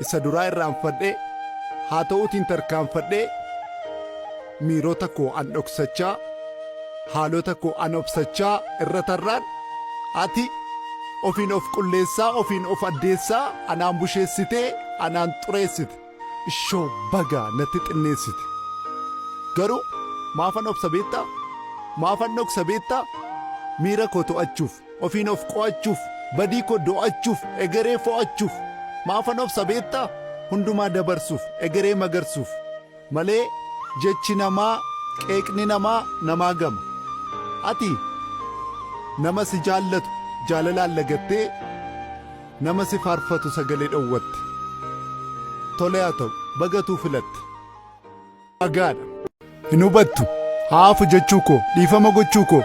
isa duraa irraanfadhee haa ta'uutiin tarkaanfadhee miirota koo an dhoksachaa haalota koo an obsachaa irra tarraan ati ofiin of qulleessaa ofiin of addeessaa anaan busheessitee anaan xureessite ishoo bagaa natti xinneessite garuu maafan obsa beektaa maafan dhoksa beektaa miira koo to'achuuf ofiin of qo'achuuf badii koo do'achuuf egeree fo'achuuf maafan obsa beektaa hundumaa dabarsuuf egeree magarsuuf malee jechi namaa qeeqni namaa gama ati nama si jaallatu jaalalaan lagattee nama si faarfatu sagalee dhowwatte tole haa ta'u bagatuu filatte dhagaadha hin hubattu haafu jechuu koo dhiifama gochuu koo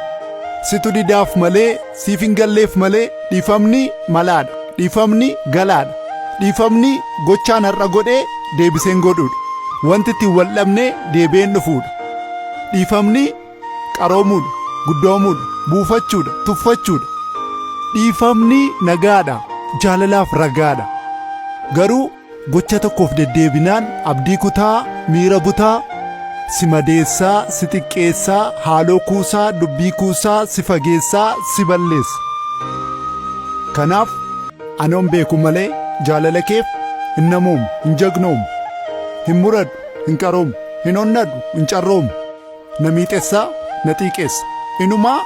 situ didaaf malee siif hin galleef malee dhiifamni malaadha dhiifamni galaadha dhiifamni gochaan har'a godhee deebiseen godhuudha wanti ittiin wal dhabnee deebi'een dhufuudha dhiifamni qaroomuudha guddoomuudha buufachuudha tuffachuudha dhiifamni nagaadha jaalalaaf ragaadha garuu gocha tokkoof deddeebinaan abdii kutaa miira butaa si madeessaa si xiqqeessaa haaloo kuusaa dubbii kuusaa si fageessaa si balleessa kanaaf anoon beeku malee jaalala keef hin namoomu hin jagnoomu hin muradhu hin qaroomu hin onnadhu hin carroomu na miixessaa na xiiqeessa inumaa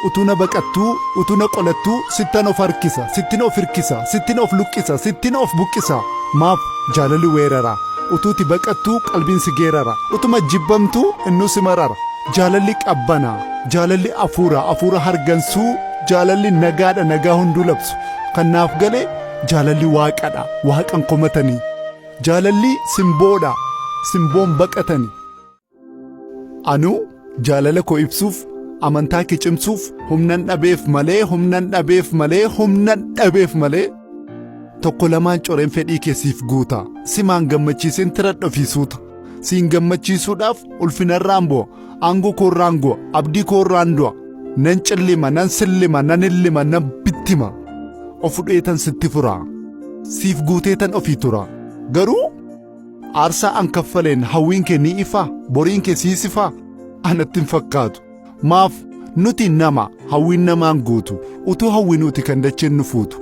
utuu na baqattuu utuu na qolattuu sittan of harkisa sittin of hirkisa sittin of luqqisa sittin of buqqisa maaf jaalalli weeraraa utuuti baqattuu qalbiin si geerara utuma jibbamtuu innuu si marara jaalalli qabbanaa jaalalli afuura hargansuu jaalalli nagaadha nagaa hunduu labsu kanaaf galee jaalalli waaqadha waaqan komatanii jaalalli simboodha simboon baqatanii anuu jaalala koo ibsuuf amantaa kee cimsuuf humnan dhabeef malee tokko lamaan coreen fedhii keessiif guutaa simaan gammachiiseen tiradha ofiisuuta siin gammachiisuudhaaf ulfinarraan bu'a aangoo koorraan gu'a abdii koorraan du'a nan cillima nan sillima nan illima nan bittima of fudheetan sitti furaa siif guuteetan ofii turaa garuu aarsaa an kaffaleen hawwiin kee ni ifaa boriin kee siisifaa anatti hin fakkaatu maaf nuti nama hawwiin namaan guutu utuu hawwinuuti kan dacheen nu fuutu